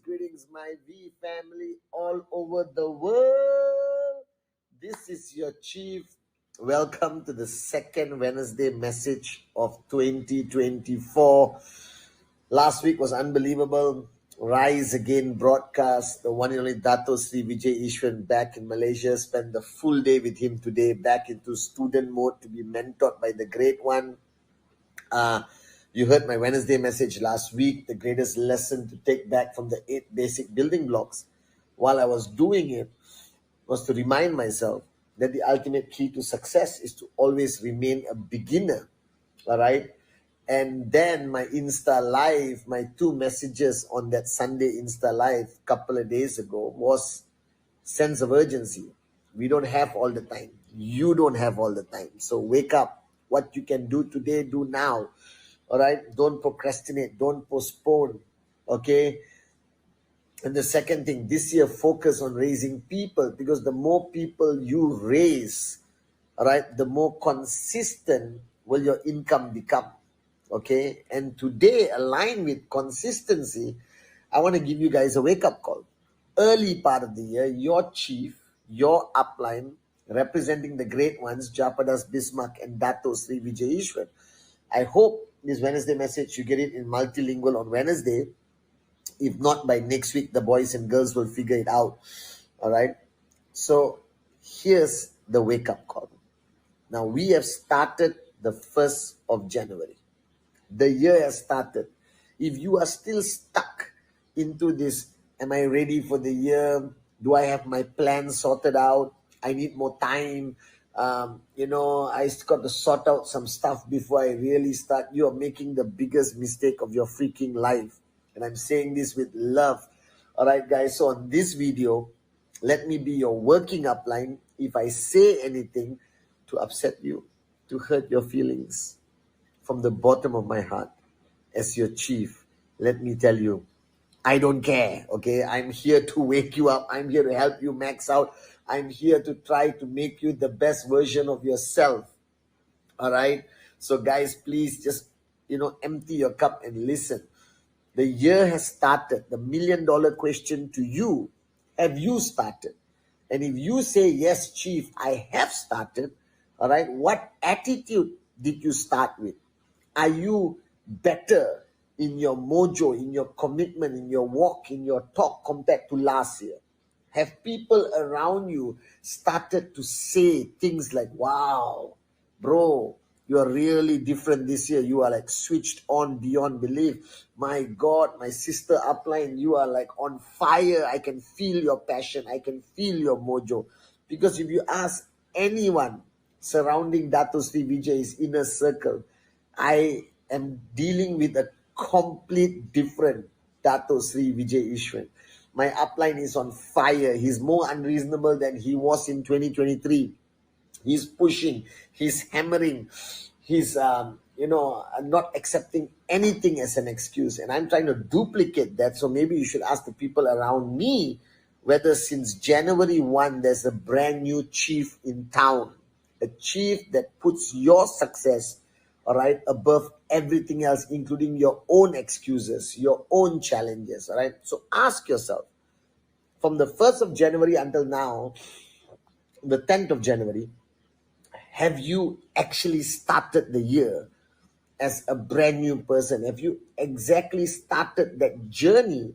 Greetings, my V family all over the world. This is your Chief. Welcome to the second Wednesday message of 2024. Last week was unbelievable. Rise Again broadcast. The one and only Dato Sri Vijay Ishwan back in Malaysia. Spent the full day with him today, back into student mode to be mentored by the great one. You heard my Wednesday message last week, the greatest lesson to take back from the 8 basic building blocks. While I was doing it, was to remind myself that the ultimate key to success is to always remain a beginner. All right. And then my Insta Live, my 2 messages on that Sunday Insta Live a couple of days ago was sense of urgency. We don't have all the time. You don't have all the time. So wake up. What you can do today, do now. All right. Don't procrastinate. Don't postpone. Okay. And the second thing, this year, focus on raising people, because the more people you raise, all right, the more consistent will your income become. Okay. And today, aligned with consistency, I want to give you guys a wake-up call. Early part of the year, your chief, your upline, representing the great ones, Japadas Bismarck and Dato Sri Vijay Ishwan. I hope this Wednesday message, you get it in multilingual on Wednesday. If not, by next week, the boys and girls will figure it out. All right. So here's the wake-up call. Now, we have started the 1st of January. The year has started. If you are still stuck into this, am I ready for the year? Do I have my plan sorted out? I need more time. I got to sort out some stuff before I really start. You are making the biggest mistake of your freaking life. And I'm saying this with love. All right, guys. So on this video, let me be your working upline. If I say anything to upset you, to hurt your feelings, from the bottom of my heart, as your chief, let me tell you, I don't care. Okay. I'm here to wake you up. I'm here to help you max out. I'm here to try to make you the best version of yourself. All right. So guys, please just, empty your cup and listen. The year has started. The $1 million question to you, have you started? And if you say, yes, chief, I have started. All right. What attitude did you start with? Are you better in your mojo, in your commitment, in your walk, in your talk compared to last year? Have people around you started to say things like, wow, bro, you are really different this year. You are like switched on beyond belief. My God, my sister upline, you are like on fire. I can feel your passion. I can feel your mojo. Because if you ask anyone surrounding Dato Sri Vijay's inner circle, I am dealing with a complete different Dato Sri Vijay Ishwan. My upline is on fire. He's more unreasonable than he was in 2023. He's pushing. He's hammering. He's, not accepting anything as an excuse. And I'm trying to duplicate that. So maybe you should ask the people around me whether since January 1, there's a brand new chief in town. A chief that puts your success, all right, above everything else, including your own excuses, your own challenges, all right? So ask yourself, from the 1st of January until now, the 10th of January, have you actually started the year as a brand new person? Have you exactly started that journey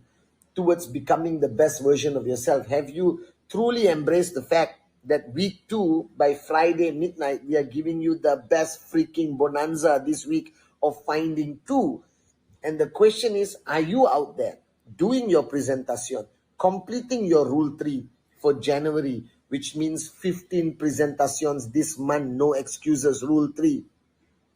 towards becoming the best version of yourself? Have you truly embraced the fact that week 2, by Friday midnight, we are giving you the best freaking bonanza this week of finding 2? And the question is, are you out there doing your presentation, completing your rule 3 for January, which means 15 presentations this month, no excuses, rule 3.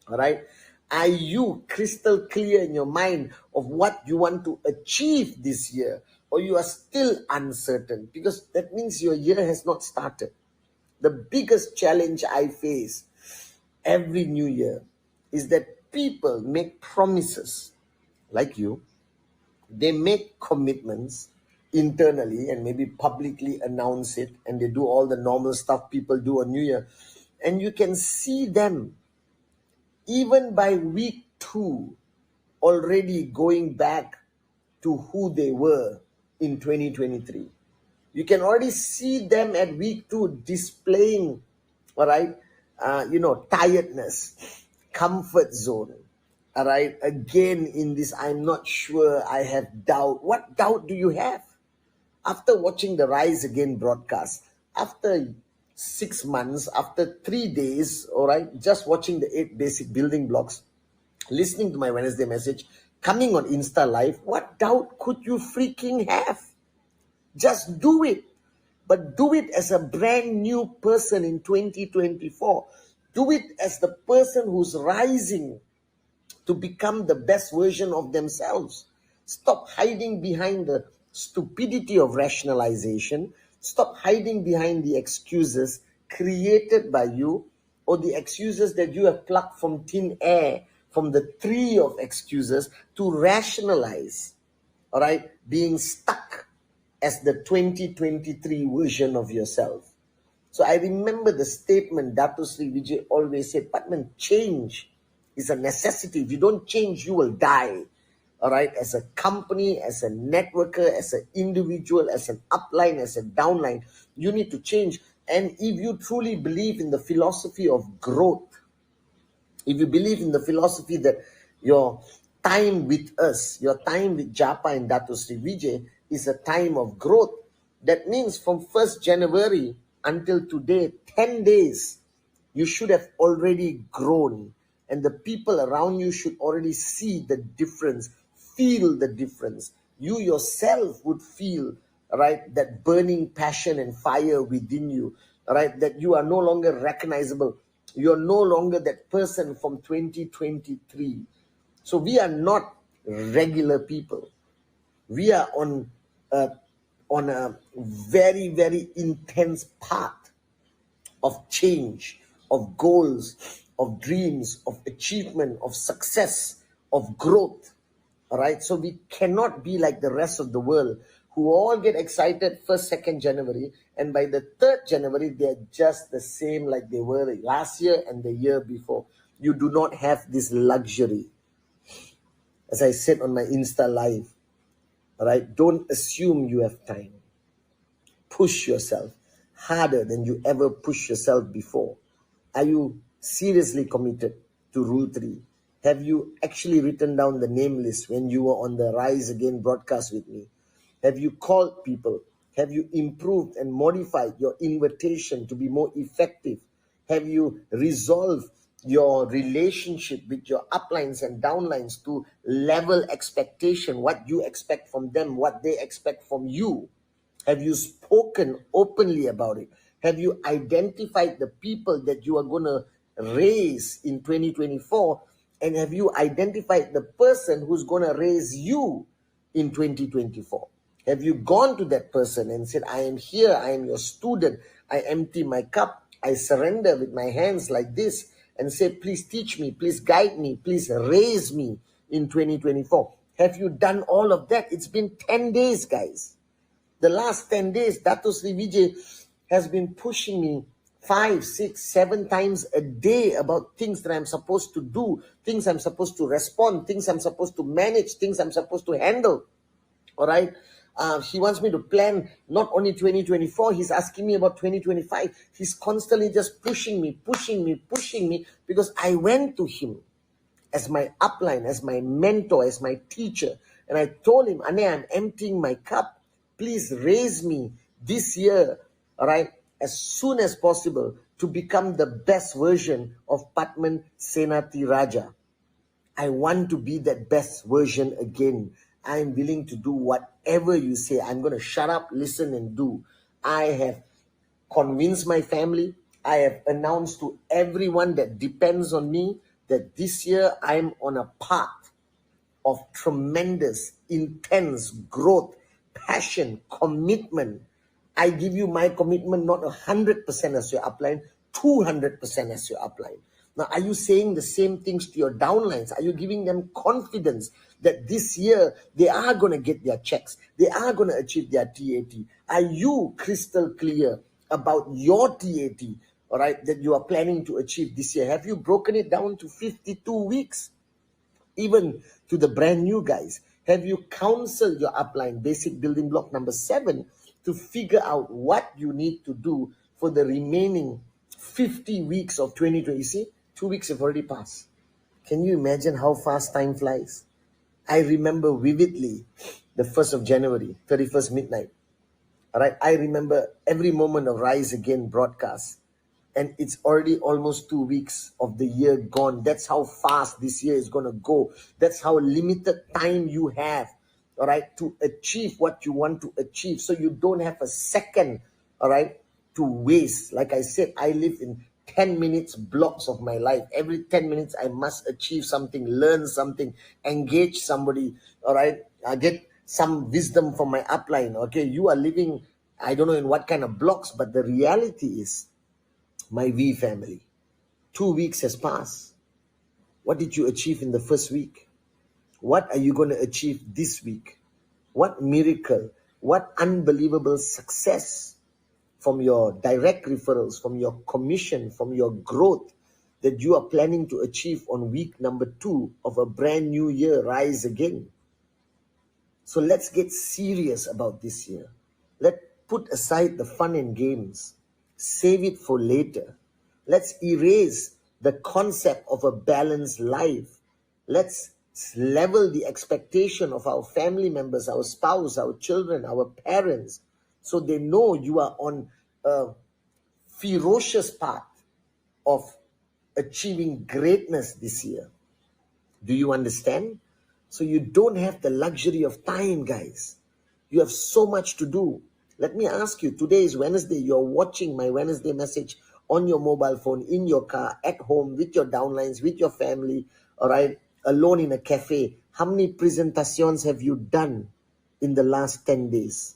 All right. Are you crystal clear in your mind of what you want to achieve this year? Or you are still uncertain? Because that means your year has not started. The biggest challenge I face every new year is that people make promises like you. They make commitments internally and maybe publicly announce it, and they do all the normal stuff people do on New Year. And you can see them even by week 2 already going back to who they were in 2023. You can already see them at week 2 displaying, all right, tiredness, comfort zone, all right. Again, in this, I'm not sure, I have doubt. What doubt do you have? After watching the Rise Again broadcast, after 6 months, after 3 days, all right, just watching the 8 basic building blocks, listening to my Wednesday message, coming on Insta Live, what doubt could you freaking have? Just do it. But do it as a brand new person in 2024. Do it as the person who's rising to become the best version of themselves. Stop hiding behind the stupidity of rationalization. Stop hiding behind the excuses created by you, or the excuses that you have plucked from thin air, from the tree of excuses, to rationalize, all right, being stuck as the 2023 version of yourself. So I remember the statement Dato Sri Vijay always said, Pathman, change is a necessity. If you don't change, you will die. All right, as a company, as a networker, as an individual, as an upline, as a downline, you need to change. And if you truly believe in the philosophy of growth, if you believe in the philosophy that your time with us, your time with Japa and Dato Sri Vijay is a time of growth, that means from 1st January until today, 10 days, you should have already grown. And the people around you should already see the difference, feel the difference. You yourself would feel, right, that burning passion and fire within you, right, that you are no longer recognizable. You're no longer that person from 2023. So we are not regular people. We are on a very, very intense path of change, of goals, of dreams, of achievement, of success, of growth. All right. So we cannot be like the rest of the world who all get excited 1st, 2nd January, and by the 3rd January, they're just the same like they were last year and the year before. You do not have this luxury. As I said on my Insta Live, all right, don't assume you have time. Push yourself harder than you ever pushed yourself before. Are you seriously committed to Rule 3? Have you actually written down the name list when you were on the Rise Again broadcast with me? Have you called people? Have you improved and modified your invitation to be more effective? Have you resolved your relationship with your uplines and downlines to level expectation, what you expect from them, what they expect from you? Have you spoken openly about it? Have you identified the people that you are going to raise in 2024? And have you identified the person who's going to raise you in 2024? Have you gone to that person and said, I am here, I am your student, I empty my cup, I surrender with my hands like this, and say, please teach me, please guide me, please raise me in 2024? Have you done all of that? It's been 10 days, guys. The last 10 days, Dato Sri Vijay has been pushing me 5, 6, 7 times a day about things that I'm supposed to do, things I'm supposed to respond, things I'm supposed to manage, things I'm supposed to handle. All right. He wants me to plan not only 2024, he's asking me about 2025. He's constantly just pushing me, because I went to him as my upline, as my mentor, as my teacher. And I told him, Ane, I'm emptying my cup. Please raise me this year, all right, as soon as possible to become the best version of Pathman Senathirajah. I want to be that best version again. I am willing to do whatever you say. I'm going to shut up, listen, and do. I have convinced my family. I have announced to everyone that depends on me that this year I'm on a path of tremendous, intense growth, passion, commitment. I give you my commitment, not 100% as your upline, 200% as your upline. Now, are you saying the same things to your downlines? Are you giving them confidence that this year they are going to get their checks? They are going to achieve their TAT? Are you crystal clear about your TAT, all right, that you are planning to achieve this year? Have you broken it down to 52 weeks? Even to the brand new guys, have you counseled your upline, basic building block number 7, to figure out what you need to do for the remaining 50 weeks of 2020? See, 2 weeks have already passed. Can you imagine how fast time flies? I remember vividly the 1st of January, 31st midnight. All right, I remember every moment of Rise Again broadcast. And it's already almost 2 weeks of the year gone. That's how fast this year is going to go. That's how limited time you have, all right, to achieve what you want to achieve. So you don't have a second, all right, to waste. Like I said, I live in 10 minutes blocks of my life. Every 10 minutes, I must achieve something, learn something, engage somebody, all right, I get some wisdom from my upline. Okay, you are living, I don't know in what kind of blocks, but the reality is, my V family, 2 weeks has passed. What did you achieve in the first week? What are you going to achieve this week? What miracle, what unbelievable success from your direct referrals, from your commission, from your growth that you are planning to achieve on week number 2 of a brand new year, Rise Again. So let's get serious about this year. Let's put aside the fun and games. Save it for later. Let's erase the concept of a balanced life. Let's level the expectation of our family members, our spouse, our children, our parents, so they know you are on a ferocious path of achieving greatness this year. Do you understand? So you don't have the luxury of time, guys. You have so much to do. Let me ask you, today is Wednesday. You're watching my Wednesday message on your mobile phone, in your car, at home, with your downlines, with your family, all right, alone in a cafe. How many presentations have you done in the last 10 days?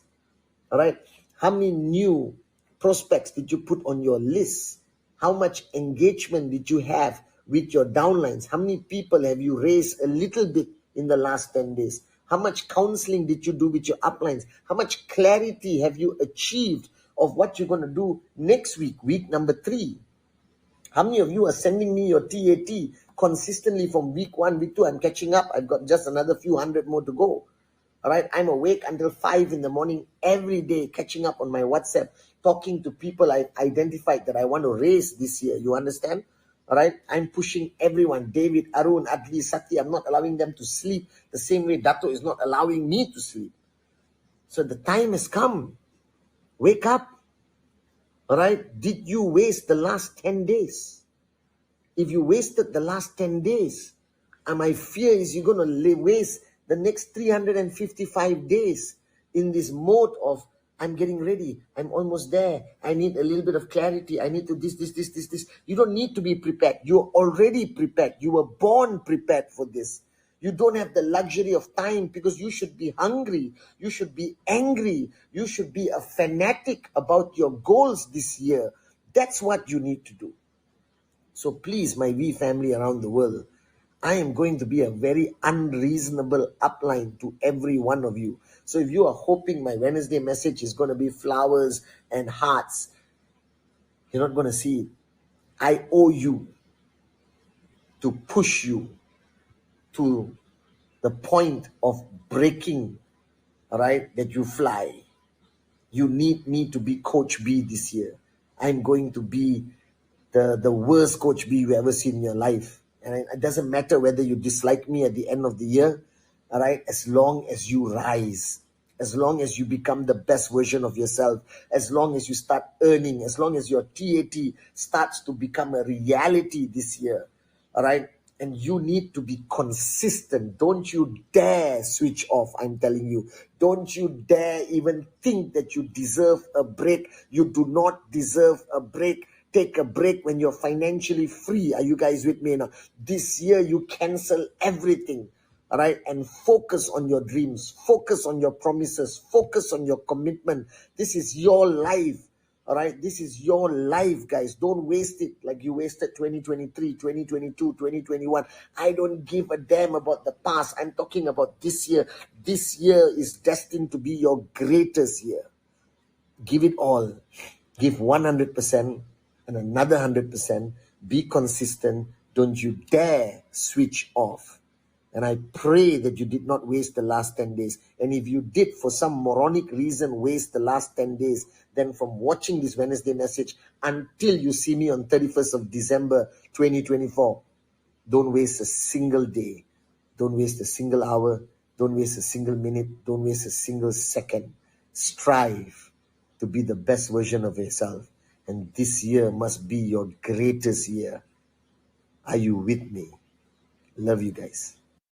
All right. How many new prospects did you put on your list? How much engagement did you have with your downlines? How many people have you raised a little bit in the last 10 days? How much counseling did you do with your uplines? How much clarity have you achieved of what you're going to do next week, week number 3? How many of you are sending me your TAT consistently from week 1, week 2? I'm catching up. I've got just another few hundred more to go. All right, I'm awake until 5 in the morning every day, catching up on my WhatsApp, talking to people I've identified that I want to raise this year. You understand? All right, I'm pushing everyone, David, Arun, Adli, Sati. I'm not allowing them to sleep the same way Dato is not allowing me to sleep. So the time has come. Wake up. All right, did you waste the last 10 days? If you wasted the last 10 days, and my fear is you're going to waste the next 355 days in this mode of, I'm getting ready, I'm almost there, I need a little bit of clarity, I need to this. You don't need to be prepared. You're already prepared. You were born prepared for this. You don't have the luxury of time, because you should be hungry, you should be angry, you should be a fanatic about your goals this year. That's what you need to do. So please, my V family around the world, I am going to be a very unreasonable upline to every one of you. So if you are hoping my Wednesday message is going to be flowers and hearts, you're not going to see it. I owe you to push you to the point of breaking, all right, that you fly. You need me to be Coach B this year. I'm going to be the worst Coach B you ever seen in your life. And it doesn't matter whether you dislike me at the end of the year, all right, as long as you rise, as long as you become the best version of yourself, as long as you start earning, as long as your TAT starts to become a reality this year, all right? And you need to be consistent. Don't you dare switch off, I'm telling you. Don't you dare even think that you deserve a break. You do not deserve a break. Take a break when you're financially free. Are you guys with me now? This year, you cancel everything. All right, and focus on your dreams, focus on your promises, focus on your commitment. This is your life. All right, this is your life, guys. Don't waste it like you wasted 2023, 2022, 2021. I don't give a damn about the past. I'm talking about this year. This year is destined to be your greatest year. Give it all. Give 100% and another 100%. Be consistent. Don't you dare switch off. And I pray that you did not waste the last 10 days. And if you did, for some moronic reason, waste the last 10 days, then from watching this Wednesday message until you see me on 31st of December 2024, don't waste a single day. Don't waste a single hour. Don't waste a single minute. Don't waste a single second. Strive to be the best version of yourself. And this year must be your greatest year. Are you with me? Love you guys.